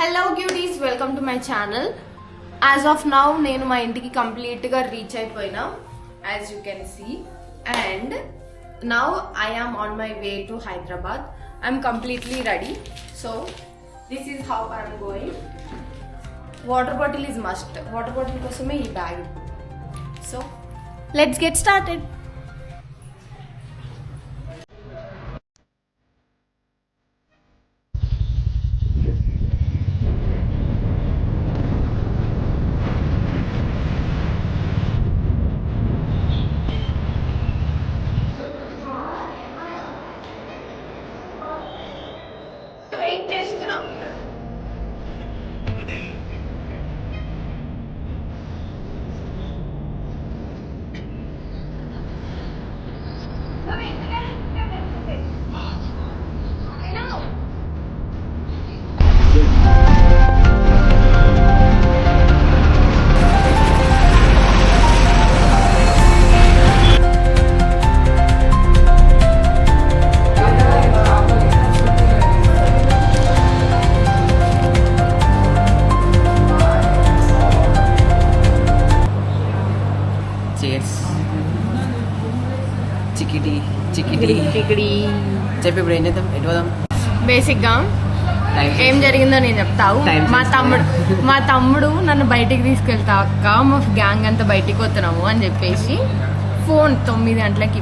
Hello cuties, welcome to my channel. As of now నేను మా ఇంటికి కంప్లీట్గా రీచ్ అయిపోయినా, as you can see. And now I am on my way to Hyderabad. I'm completely ready. So this is how I'm going. Water bottle is must. Water bottle కోసమే ఈ bag. So let's get started. చెప్పి ఇప్పుడు ఏం చేద్దాం, ఎటు పోదాం? Basic గా ఏం జరిగిందో నేను చెప్తావు. మా తమ్ముడు నన్ను బయటికి తీసుకెళ్తా అక్క, మా గ్యాంగ్ అంతా బయటికి వస్తున్నాము అని చెప్పేసి ఫోన్ 9 గంటలకి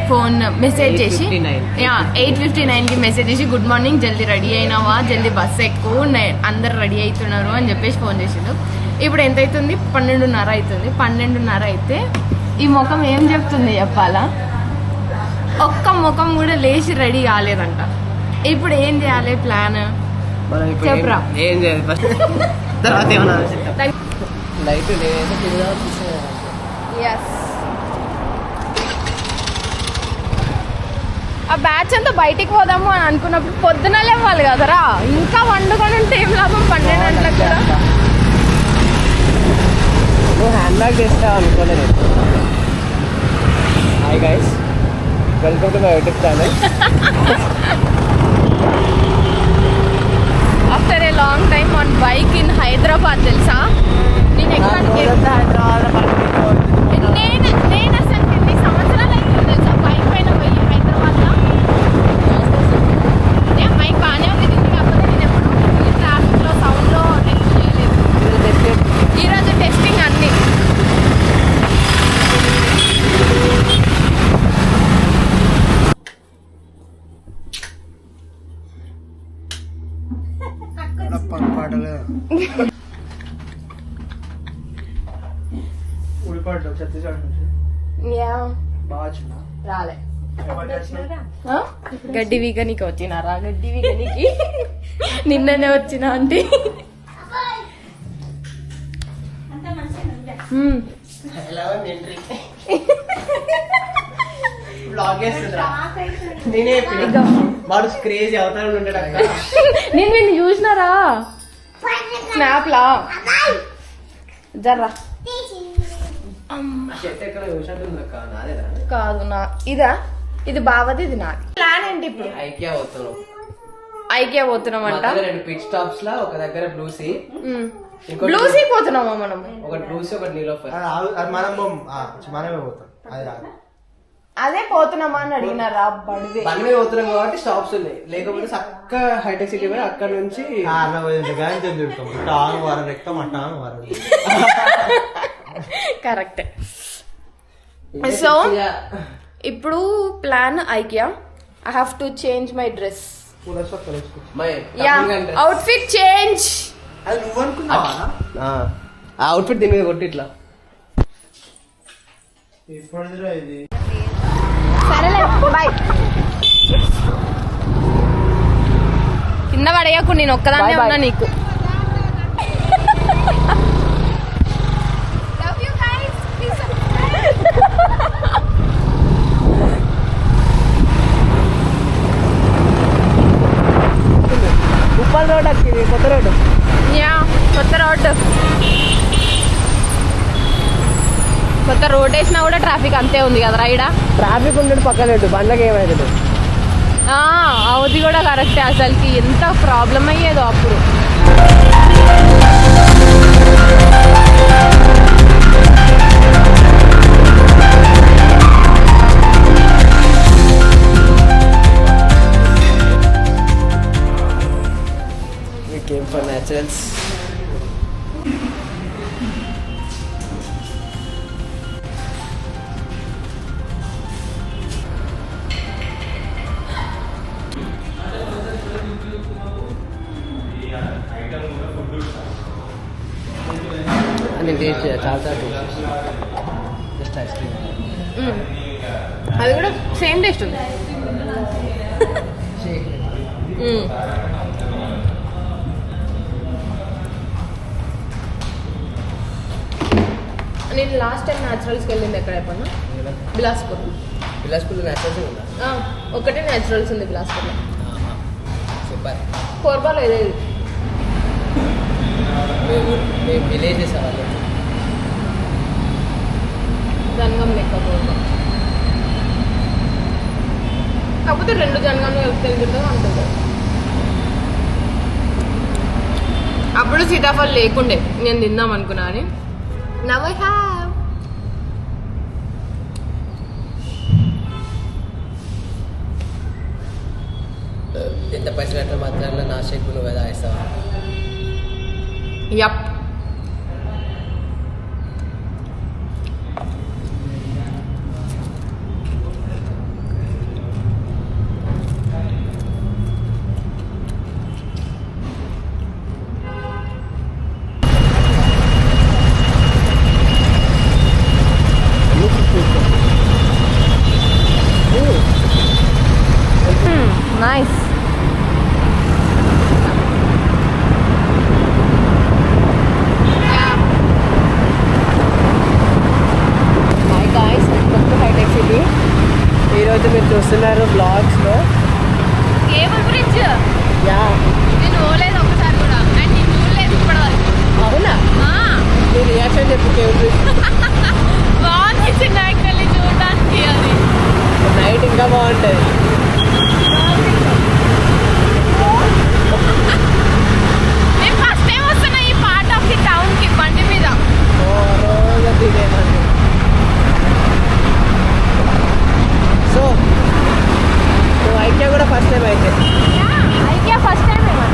ఫోన్ మెసేజ్ చేసి 8:59కి మెసేజ్ చేసి గుడ్ మార్నింగ్, జల్దీ రెడీ అయినావా, జల్దీ బస్సు ఎక్కువ, అందరు రెడీ అవుతున్నారు అని చెప్పేసి ఫోన్ చేసిండు. ఇప్పుడు ఎంత అవుతుంది? 12:30 అవుతుంది. 12:30 అయితే ఈ ముఖం ఏం చెప్తుంది చెప్పాలా? ఒక్క ముఖం కూడా లేచి రెడీ కాలేదంట. ఇప్పుడు ఏం చేయాలి ప్లాన్ చెప్పరా? ఏం చేయాలి ఫస్ట్, తర్వాత ఏమన్నా లైట్ ఆ బ్యాచ్ అంతా బయటికి పోదాము అని అనుకున్నప్పుడు పొద్దున లేవాలి కదరా. ఇంకా వండుకొని ఉంటే ఏం లాభం? 12 గంటలకు కూడా నువ్వు హ్యాండ్ బ్యాగ్ చేస్తావు అనుకోలేదు. Hi guys, welcome to my YouTube channel. After a long time on bike in Hyderabad. తెలుసా నేను నేను అసలు ఎన్ని సంవత్సరాలు అయితే తెలుసా బైక్ పైన పోయి హైదరాబాద్లో. బైక్ బాగానే ఉంది, కాకపోతే నేను ఎప్పుడు ట్రాఫిక్లో సౌండ్లో టెస్ట్ చేయలేదు. ఈరోజు టెస్టింగ్ అన్ని. రాలే గడ్డి వీకనికి వచ్చినారా? గడ్డి వీకనికి నిన్ననే వచ్చిన అంటే వాడు క్రేజీ అవతారం ఉంటాడు. నేను నిన్ను చూసినారా స్నాప్ లా? జర్రా కాదు నా ఇదా, ఇది బావది, ఇది నాది. ప్లాన్ ఏంటి ఇప్పుడు? ఐకియా పోతున్నాం అంట. 2 పిట్ స్టాప్స్ లా, ఒక దగ్గర బ్లూసీ పోతున్నామా మనం? ఒకటి బ్లూసీ, ఒకటి నీలోఫర్. మనమే పోతాం. అదే పోతున్నామా అని అడిగినారా? బండి పోతున్నాం కాబట్టి స్టాప్స్ ఉన్నాయి, లేకపోతే చక్క హైటెక్ సిటీ పోయి అక్కడ నుంచి కరెక్ట్. సో ఇప్పుడు plan IKEA. I have to change my dress. Outfit change. ఆ అవుట్ఫిట్ దీని మీద కొట్టి ఇట్లా. సరేలే, బాయ్. కింద పడేయకు, నేను ఒక్కదాన్నే ఉన్నా నీకు. ఉప్పల్ రోడ్ వచ్చింది, కొత్త రోడ్డు. కొత్త రోడ్డు, కొత్త రోడ్ వేసినా కూడా ట్రాఫిక్ అంతే ఉంది కదరా. ఇక్కడ ట్రాఫిక్ ఉండడు, పక్కన బండ్లకి ఏమైతుంది. అది కూడా కరెక్టే. అసలుకి ఎంత ప్రాబ్లం అయ్యేదో అప్పుడు. Came for naturals. అని టేస్ట్ చాలా జస్ట్ ఐస్ క్రీమ్. అది కూడా సేమ్ టేస్ట్ ఉంది. నేను లాస్ట్ టైం న్యాచురల్స్కి వెళ్ళింది ఎక్కడ అయిపోయినా బిలాస్పూర్. బిలాస్పూర్లో న్యాచురల్స్ ఉందా? ఒకటే న్యాచురల్స్ ఉంది బిలాస్పూర్లో. సూపర్. కోర్బాలో ఏదేది మేము విలేజెస్ అవ్వాలి. జనగం లెక్క కోర్బా, కాకపోతే 2 జనగంలో వెళ్తుందో అంటుంది. అప్పుడు సీతాఫల్ లేకుండే, నేను తిందాం అనుకున్నా అని. Now I have. ఎంత పైసలు మాత్రం నా షేక్ నువ్వు కదా వేస్తావా? Yup. Nice. Hi guys, welcome to High Tech City. ఈరోజు మీరు చూస్తున్నారు బ్లాగ్స్లో. Cable bridge. యా. నేను పోలేదు ఒకసారి కూడా, అండ్ నేను చూడలేదు ఇప్పటివరకు. అవునా? మీ రియాక్షన్ చెప్పు. బాగుంది చిన్న యాక్చువల్లీ చూడడానికి. అది నైట్ ఇంకా బాగుంటుంది. నేను ఫస్ట్ టైం వస్తున్నా ఈ పార్ట్ ఆఫ్ ది టౌన్ కి బండి మీద. సో నువ్వు ఐక్యా కూడా ఫస్ట్ టైం అయితే? ఐకియా ఫస్ట్ టైం ఏమన్నా.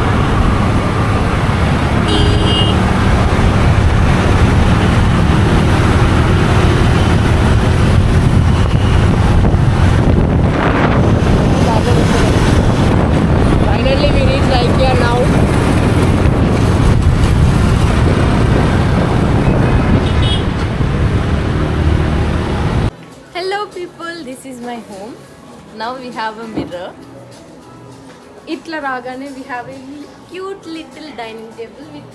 Finally we reached IKEA now. Hello people, this is my home. Now we have a mirror. Itla ragane we have a cute little dining table with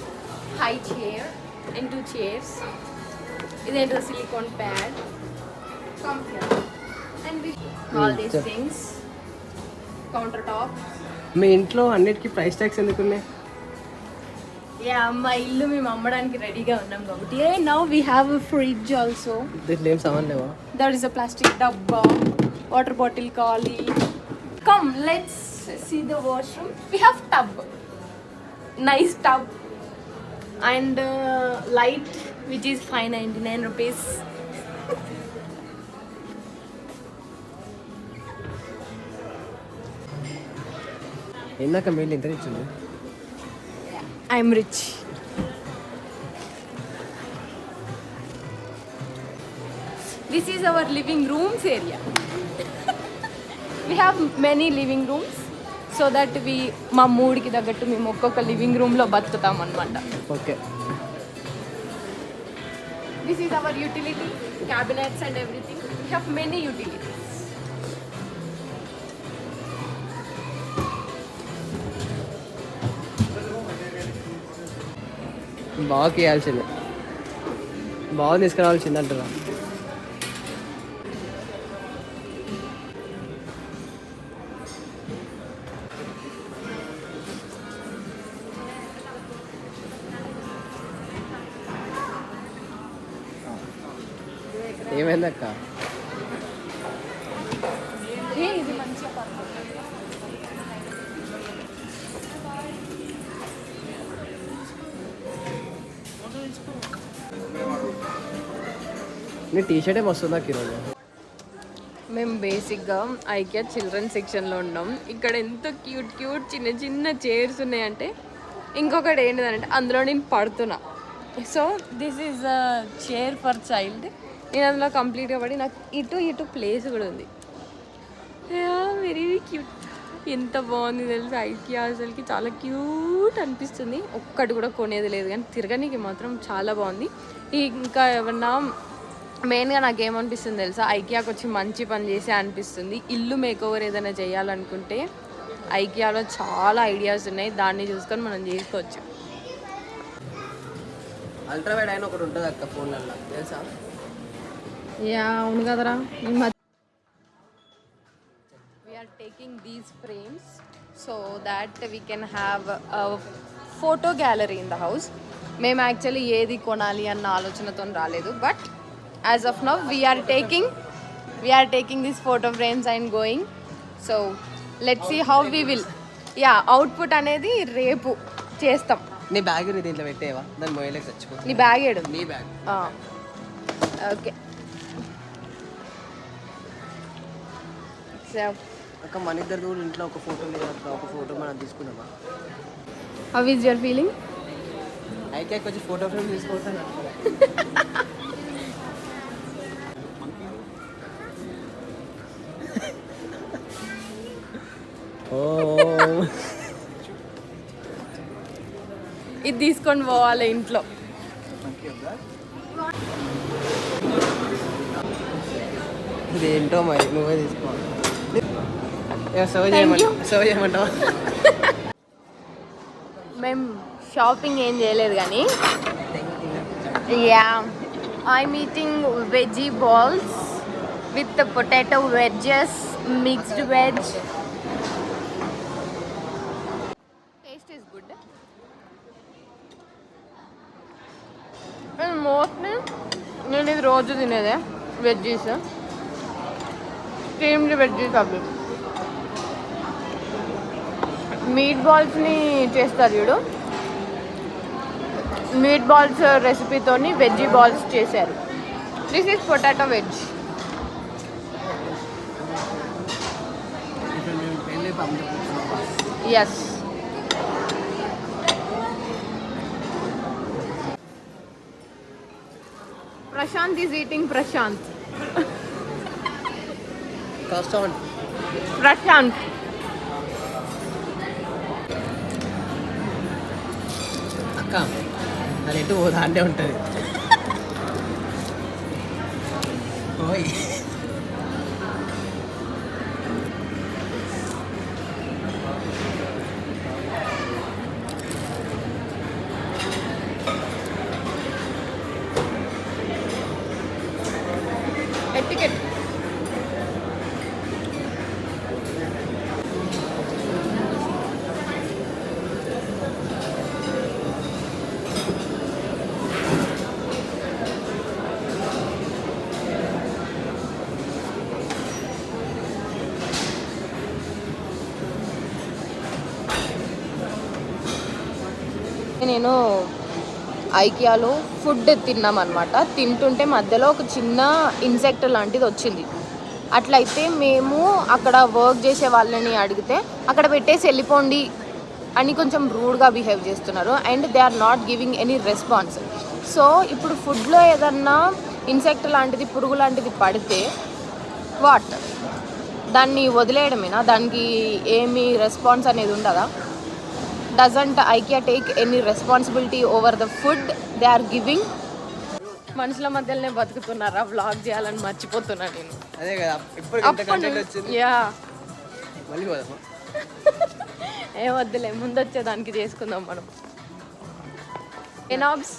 high chair and 2 chairs. This is a silicone pad. Come here. And we all these things. Countertop. మీ ఇంట్లో అన్నిటికీ price tax ఎందుకున్నాయి? Yeah, మా ఇల్లు మేము అమ్మడానికి రెడీగా ఉన్నాం కాబట్టి. Now we have a fridge also. దీంట్లో ఏం సామాన్ లేవా? There is a plastic dabba, water bottle kali. Come, let's see the washroom. We have tub, nice tub, and light which is 599 rupees. ఇందాక మెయిల్ ఎంత ఇచ్చింది? I'm rich. This is our living rooms area. We have many living rooms so that we మా మూడ్కి తగ్గట్టు మేము ఒక్కొక్క living రూమ్లో బతుకుతాం అనమాట. Okay. This is our utility, cabinets and everything. We have many utilities. బాగా చేయాల్సిందే, బాగా తీసుకురావాల్సింది అంటారా? ఏమైందక్క? ఇది మంచిగా నీ టీషర్టే వస్తుంది నాకు ఈరోజు. మేము బేసిక్గా ఐకియా చిల్డ్రన్ సెక్షన్లో ఉన్నాం. ఇక్కడ ఎంత క్యూట్ క్యూట్ చిన్న చిన్న చైర్స్ ఉన్నాయంటే ఇంకొకటి ఏంటిదంటే అందులో నేను పడుతున్నా. So this is a chair for child. నేను అందులో కంప్లీట్గా పడి నాకు ఇటు ప్లేస్ కూడా ఉంది. Very cute. ఎంత బాగుంది తెలుసు. ఐకియా అసలుకి చాలా క్యూట్ అనిపిస్తుంది. ఒక్కటి కూడా కొనేది లేదు కానీ తిరగనీకి మాత్రం చాలా బాగుంది. ఇంకా ఏమన్నా మెయిన్గా నాకేమనిపిస్తుంది తెలుసా, ఐకియాకి వచ్చి మంచి పని చేసే అనిపిస్తుంది. ఇల్లు మేకోవర్ ఏదైనా చేయాలనుకుంటే ఐకియాలో చాలా ఐడియాస్ ఉన్నాయి, దాన్ని చూసుకొని మనం చేసుకోవచ్చు. అల్ట్రా వైడ్ అయిన ఒకటి ఉంటుంది అక్క ఫోన్లలో తెలుసా? యా అవును కదరా. We are taking these frames so that we can have photo gallery in the house. మేము యాక్చువల్లీ ఏది కొనాలి అన్న ఆలోచనతో రాలేదు, but as of now we are taking these photo frames and going. So let's see how we will. Yeah output అనేది రేపు చేస్తాం. నీ బ్యాగ్ నీ దీంట్లో పెట్టేవా? దాన్ని మొయ్యలేక చచ్చిపో. నీ బ్యాగ్ ఏడు? నీ బ్యాగ్. ఓకే. సో అక్క మన ఇద్దరు కూడా ఇంట్లో ఒక ఫోటో లేదు అక్క, ఒక ఫోటో మనం తీసుకుందామా? How is your feeling? అయితే కొంచెం ఫోటో ఫ్రేమ్ తీసుకుంటాను. ఇది తీసుకొని పోవాలి ఇంట్లో. ఇదేంటో మరి నువ్వే తీసుకోవాలి. సర్వ్ చేయమంటావా? మేము షాపింగ్ ఏం చేయలేదు కానీ yeah I'm eating veggie balls with potato wedges, mixed veg. Taste is good. Mostly నేను ఇది రోజు తినేదే వెజ్జీస్, స్టీమ్డ్ వెజ్జీస్. అవి మీట్ బాల్స్ని చేస్తారు చూడు, మీట్ బాల్స్ రెసిపీతోని వెజ్జీ బాల్స్ చేశారు. This is potato veg. Yes. Prashant is eating Prashant. Prashant అక్క అది ఎటు పోదా అంటే ఉంటుంది. ఓయ్ ఎటికెట్. నేను ఐకియాలో ఫుడ్ తిన్నామన్నమాట. తింటుంటే మధ్యలో ఒక చిన్న ఇన్సెక్ట్ లాంటిది వచ్చింది. అట్లయితే మేము అక్కడ వర్క్ చేసే వాళ్ళని అడిగితే అక్కడ పెట్టేసి వెళ్ళిపోండి అని కొంచెం రూడ్గా బిహేవ్ చేస్తున్నారు. And they are not giving any response. So ఇప్పుడు ఫుడ్లో ఏదన్నా ఇన్సెక్ట్ లాంటిది, పురుగు లాంటిది పడితే వాట్, దాన్ని వదిలేయడమేనా? దానికి ఏమీ రెస్పాన్స్ అనేది ఉండదా? Doesn't IKEA take any responsibility over the food they are giving? మనుషుల మధ్యలోనే బతుకుతున్నారా? వ్లాగ్ చేయాలని మర్చిపోతున్నా నేను. అదే కదా ఇప్పుడు వచ్చింది. యా మళ్ళీ పోదామా? ఏ వద్దులే, ముందు వచ్చేదానికి చేసుకుందాం మనం. ఎనాబ్స్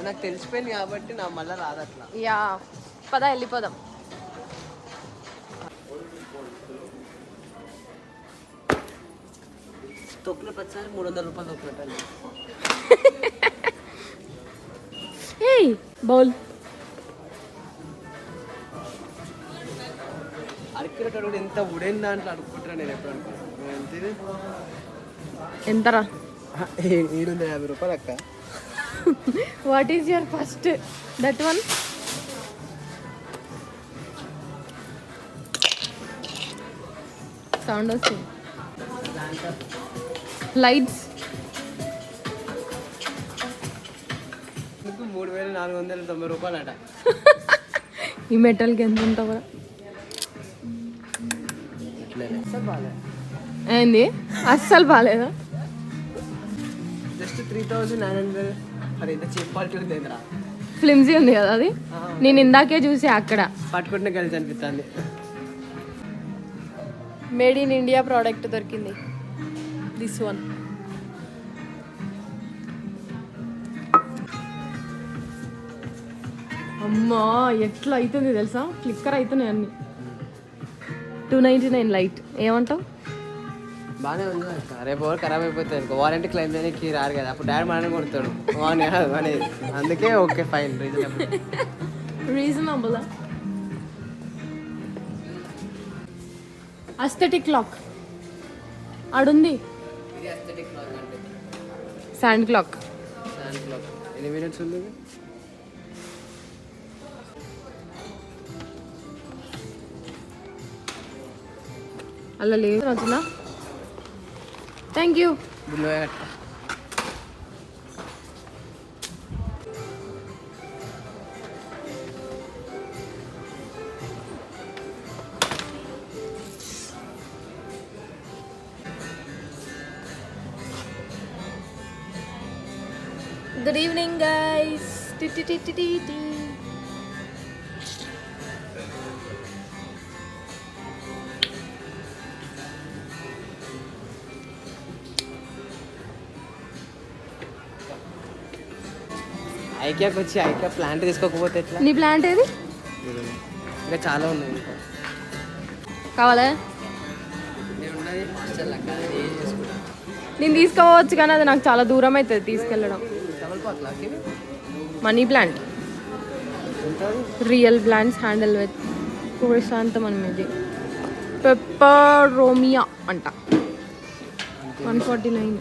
నాకు తెలిసిపోయింది కాబట్టి నా మళ్ళీ రాదు అట్లా. యా పద వెళ్ళిపోదాం. తొక్కులు ప్రతిసారి 300 రూపాయలు తొక్కు పెట్టాలి. బౌల్ అడుక్కునేటప్పుడు కూడా ఎంత ఉడైన దాంట్లో అడుక్కుంటున్నా నేను ఎప్పుడు అనుకున్నాను. ఎంతరా? 750 రూపాయలు అక్క. What is your first that one? Sound వస్తుంది. లైట్స్ $3,490 రూపాయలట. ఈ మెటల్కి ఎంత ఉంటావు ఏంది అస్సలు బాగాలేదా? జస్ట్ 3,900. మరి ఇంత చీప్ క్వాలిటీ ఉంది ఏంద్రా? ఫ్లిమ్సీ ఉంది కదా అది. నేను ఇందాకే చూసి అక్కడ పట్టుకుంటే కలిసి అనిపిస్తుంది. మేడ్ ఇన్ ఇండియా ప్రోడక్ట్ దొరికింది. This one. అమ్మా ఎట్లా అవుతుంది తెలుసా, ఫ్లిక్కర్ అవుతున్నాయి అన్ని. 299 లైట్. ఏమంటావు? బాగానే ఉంది. రేపు ఎవరు ఖరాబ్ అయిపోతుంది అనుకో, వారంటీ క్లెయిమ్ చేయడానికి రారు కదా, అప్పుడు డాడీ మనని కొడతాడు అని. అందుకే okay fine, reasonable. Aesthetic clock ఆడుంది. Sand clock. ఎన్ని మినిట్స్ ఉంది? అలా లేదు రోజున. Thank you. Good evening, guys. ఐకియాకి వచ్చి ఐకియా ప్లాంట్ తీసుకోకపోతే ఎట్లా? నీ ప్లాంట్ ఏది? ఇంకా చాలా ఉన్నాయి. ఇంకా కావాలా? నేను తీసుకోవచ్చు కానీ అది నాకు చాలా దూరం అవుతుంది తీసుకెళ్ళడం. Money plant, real plants handle with ప్రశాంతం అనేది. పెప్పరోమియా అంట. 149.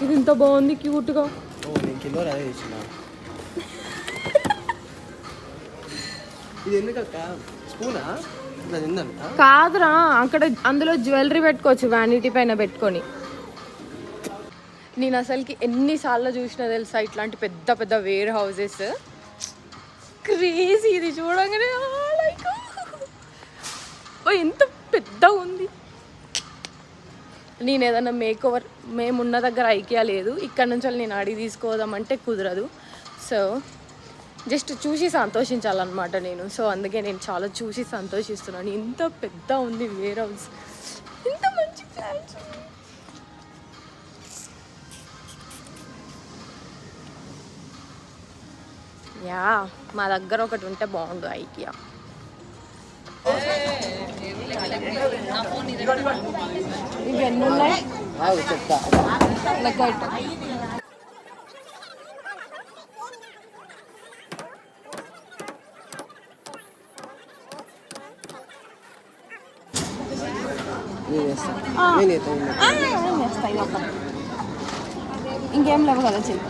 ఇది ఇంత బాగుంది, క్యూట్గా. ఇది ఎందుకక్క? స్పూనా? కాదురా, అక్కడ అందులో జ్యువెలరీ పెట్టుకోవచ్చు వ్యానిటీ పైన పెట్టుకొని. నేను అసలుకి ఎన్నిసార్లు చూసినా తెలుసా ఇట్లాంటి పెద్ద పెద్ద వేర్ హౌసెస్. క్రేజీ ఇది చూడగానే. ఎంత పెద్దగా ఉంది. నేను ఏదన్నా మేకోవర్, మేమున్న దగ్గర ఐకియా లేదు, ఇక్కడ నుంచి నేను అడిగి తీసుకోదామంటే కుదరదు. సో జస్ట్ చూసి సంతోషించాలన్నమాట నేను. సో అందుకే నేను చాలా చూసి సంతోషిస్తున్నాను. ఇంత పెద్ద ఉంది వేర్ హౌస్, ఇంత మంచి ప్లాన్స్. యా, మా దగ్గర ఒకటి ఉంటే బాగుండు ఐకియా. ఇవి ఎన్ని ఉన్నాయి చెప్తా. ఇంకేం లేవు కదా చెల్లి.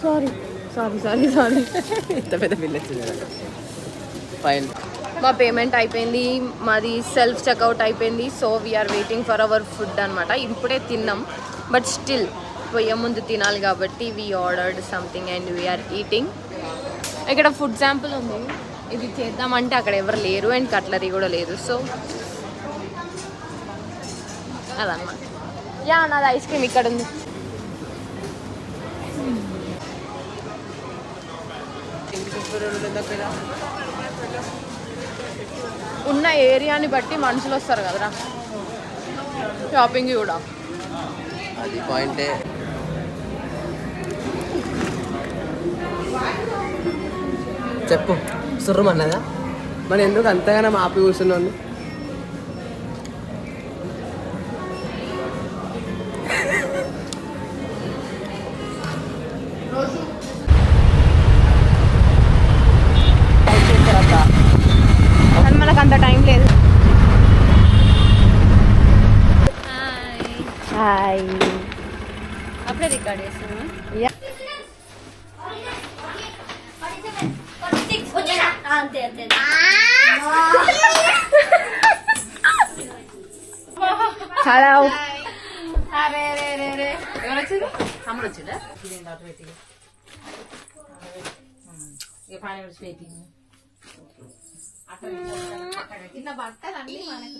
Sorry sorry sorry sorry. ఇంత పెద్ద బిల్ వచ్చింది. ఫైన్. మా పేమెంట్ అయిపోయింది, మాది సెల్ఫ్ చెక్అవుట్ అయిపోయింది. So we are waiting for our food అనమాట. ఇప్పుడే తిన్నాం, బట్ స్టిల్ పోయే ముందు తినాలి కాబట్టి we ordered something and we are eating. ఇక్కడ ఫుడ్ శాంపుల్ ఉంది, ఇది చేద్దామంటే అక్కడ ఎవరు లేరు అండ్ కట్లరీ కూడా లేదు. సో అదన్నమాట. యా, నాది ఐస్ క్రీమ్ ఇక్కడ ఉంది. ఉన్న ఏరియాని బట్టి మనుషులు వస్తారు కదరా షాపింగ్ కూడా. అది పాయింటే. చెప్పు, సుర్రమన్నదా? మరి ఎందుకు అంతగానో ఆపి కూర్చున్నాను? కానీ మనకు అంత టైం లేదు. హాయ్, అప్పుడే రికార్డ్ చేస్తాను. అంతే అంతే చాలా ఎవరు వచ్చింది తమ్ముడు వచ్చిందా ఇదేంటి అటు పెట్టి ఇక పని పెట్టి కింద బట్టలు అన్ని మనకు